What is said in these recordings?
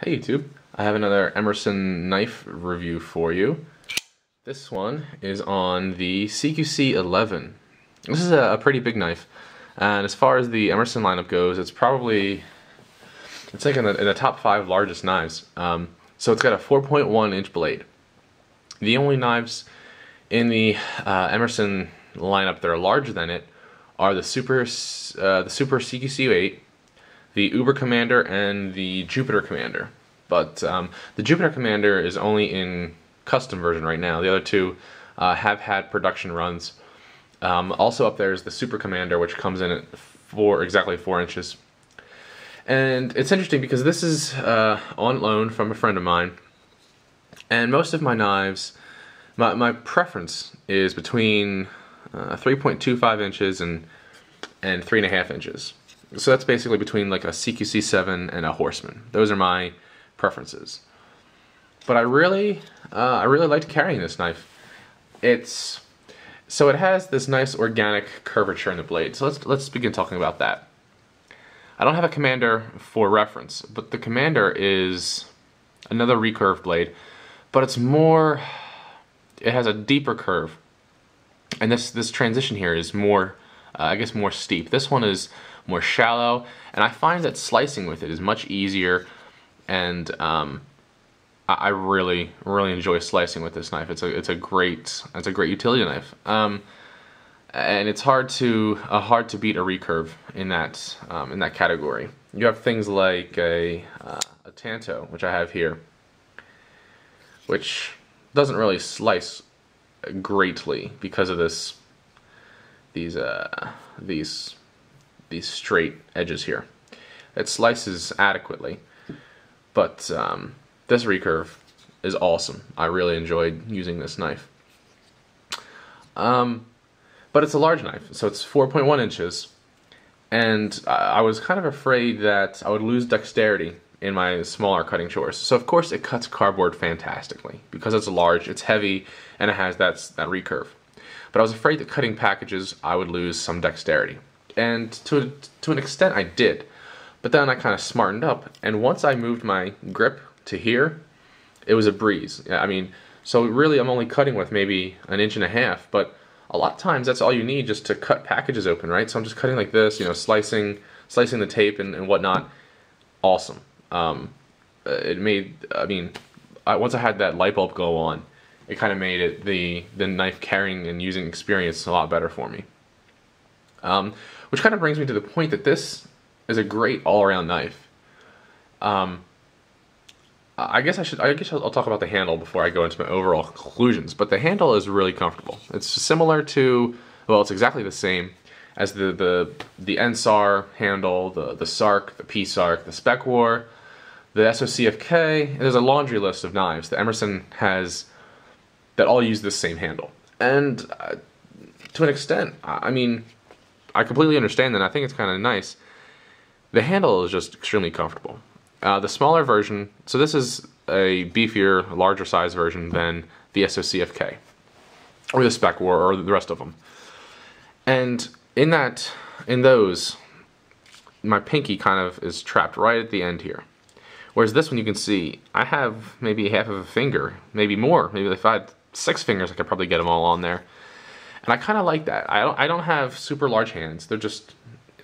Hey YouTube, I have another Emerson knife review for you. This one is on the CQC-11. This is a pretty big knife, and as far as the Emerson lineup goes, it's like in the top 5 largest knives. So it's got a 4.1 inch blade. The only knives in the Emerson lineup that are larger than it are the Super CQC-8, the Uber Commander, and the Jupiter Commander. But the Jupiter Commander is only in custom version right now. The other two have had production runs. Also up there is the Super Commander, which comes in at exactly 4 inches. And it's interesting because this is on loan from a friend of mine. And most of my knives, my preference is between 3.25 inches and 3.5 inches. So that's basically between like a CQC-7 and a Horseman. Those are my preferences. But I really liked carrying this knife. It has this nice organic curvature in the blade. So let's begin talking about that. I don't have a Commander for reference, but the Commander is another recurve blade, but it's more. It has a deeper curve, and this transition here is more, I guess, more steep. This one is more shallow, and I find that slicing with it is much easier, and I really enjoy slicing with this knife. It's a great utility knife, and it's hard to beat a recurve in that category. You have things like a Tanto, which I have here, which doesn't really slice greatly because of these straight edges here. It slices adequately, but this recurve is awesome. I really enjoyed using this knife. But it's a large knife, so it's 4.1 inches, and I was kind of afraid that I would lose dexterity in my smaller cutting chores. So of course it cuts cardboard fantastically because it's large, it's heavy, and it has that recurve. But I was afraid that cutting packages I would lose some dexterity. And to an extent I did, but then I kind of smartened up, and once I moved my grip to here, it was a breeze. I mean, so really I'm only cutting with maybe 1.5 inches, but a lot of times that's all you need just to cut packages open, right? So I'm just cutting like this, you know, slicing the tape and whatnot. Awesome. It made, I mean, once I had that light bulb go on, it kind of made it the knife carrying and using experience a lot better for me. Which kind of brings me to the point that this is a great all-around knife. I guess I'll talk about the handle before I go into my overall conclusions. But the handle is really comfortable. It's similar to, well, it's exactly the same as the NSAR handle, the SARC, the PSARC, the Spec War, the SOCFK. There's a laundry list of knives that Emerson has that all use this same handle. And to an extent, I mean, I completely understand that. I think it's kind of nice. The handle is just extremely comfortable. The smaller version, so this is a beefier, larger size version than the SOCFK, or the Spec War, or the rest of them. And in those, my pinky kind of is trapped right at the end here. Whereas this one, you can see, I have maybe half of a finger, maybe more. Maybe if I had 6 fingers, I could probably get them all on there. And I kind of like that. I don't have super large hands. They're just,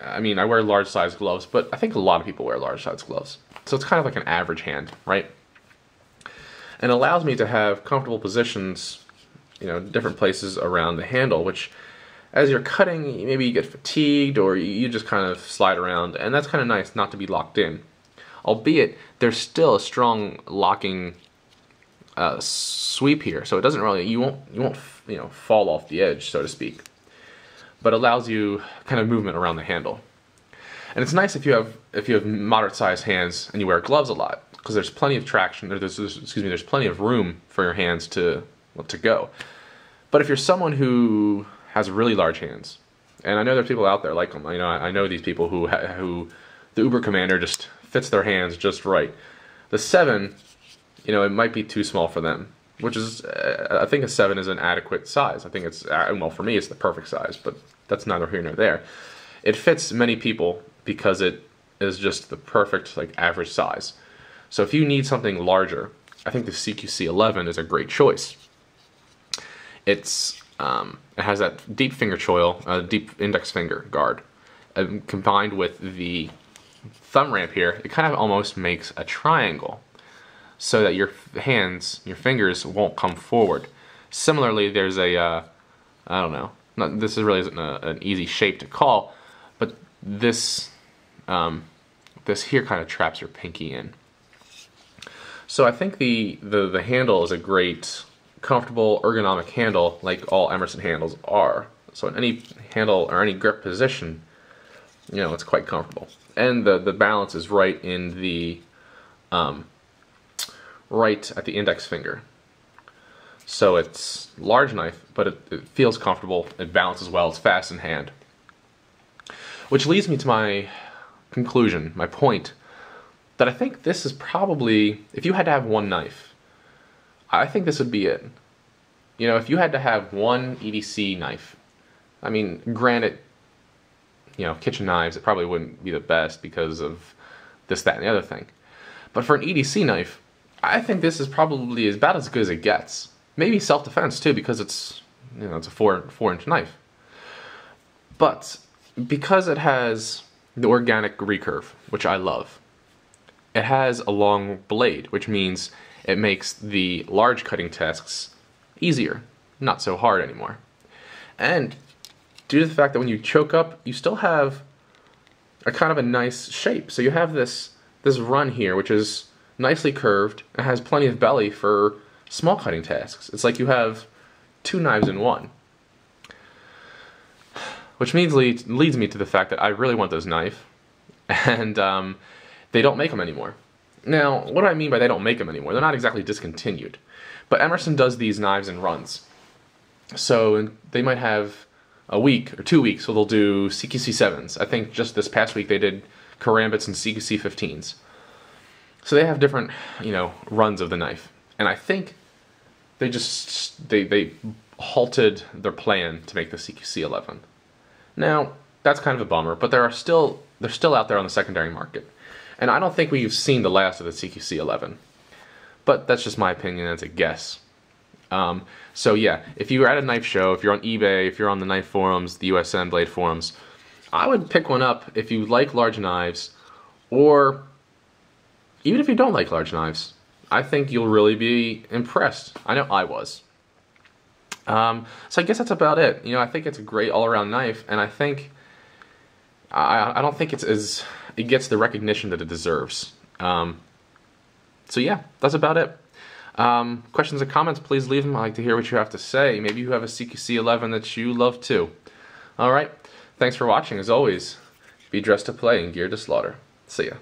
I mean, I wear large size gloves, but I think a lot of people wear large size gloves. So it's kind of like an average hand, right? And it allows me to have comfortable positions, you know, different places around the handle, which as you're cutting, maybe you get fatigued or you just kind of slide around, and that's kind of nice not to be locked in. Albeit, there's still a strong locking sweep here, so it doesn't really, you won't you know, fall off the edge, so to speak. But allows you kind of movement around the handle. And it's nice if you have moderate sized hands and you wear gloves a lot, because there's plenty of traction, there's plenty of room for your hands to go. But if you're someone who has really large hands, and I know there's people out there like them, you know, I know these people who the Uber Commander just fits their hands just right. The 7, you know, it might be too small for them, which is, I think a 7 is an adequate size. I think it's, well, for me it's the perfect size, but that's neither here nor there. It fits many people because it is just the perfect, like, average size. So if you need something larger, I think the CQC-11 is a great choice. It has that deep finger choil, deep index finger guard, combined with the thumb ramp here. It kind of almost makes a triangle, so that your fingers won't come forward. Similarly, there's a, I don't know, this really isn't an easy shape to call, but this here kind of traps your pinky in. So I think the handle is a great, comfortable, ergonomic handle, like all Emerson handles are. So in any handle or any grip position, you know, it's quite comfortable. And the balance is right in the, right at the index finger. So it's large knife, but it feels comfortable, it balances well, it's fast in hand. Which leads me to my conclusion, my point, that I think this is probably, if you had to have one knife, I think this would be it. You know, if you had to have one EDC knife, I mean, granted, you know, kitchen knives, it probably wouldn't be the best because of this, that, and the other thing. But for an EDC knife, I think this is probably about as good as it gets. Maybe self-defense too, because it's, you know, it's a 4-inch knife. But because it has the organic recurve, which I love, it has a long blade, which means it makes the large cutting tasks easier, not so hard anymore. And due to the fact that when you choke up, you still have a kind of a nice shape. So you have this run here, which is nicely curved, and has plenty of belly for small cutting tasks. It's like you have two knives in one. Which leads me to the fact that I really want this knife, and they don't make them anymore. Now, what do I mean by they don't make them anymore? They're not exactly discontinued, but Emerson does these knives in runs. So they might have a week or 2 weeks, so they'll do CQC-7s. I think just this past week they did Karambits and CQC-15s. So they have different, you know, runs of the knife, and I think they halted their plan to make the CQC-11. Now that's kind of a bummer, but they're still out there on the secondary market, and I don't think we've seen the last of the CQC-11. But that's just my opinion as a guess. So yeah, if you're at a knife show, if you're on eBay, if you're on the knife forums, the USM Blade forums, I would pick one up if you like large knives, or even if you don't like large knives. I think you'll really be impressed. I know I was. So I guess that's about it. You know, I think it's a great all-around knife, and I think I don't think it gets the recognition that it deserves. So yeah, that's about it. Questions or comments, please leave them. I'd like to hear what you have to say. Maybe you have a CQC-11 that you love too. Alright, thanks for watching. As always, be dressed to play and geared to slaughter. See ya.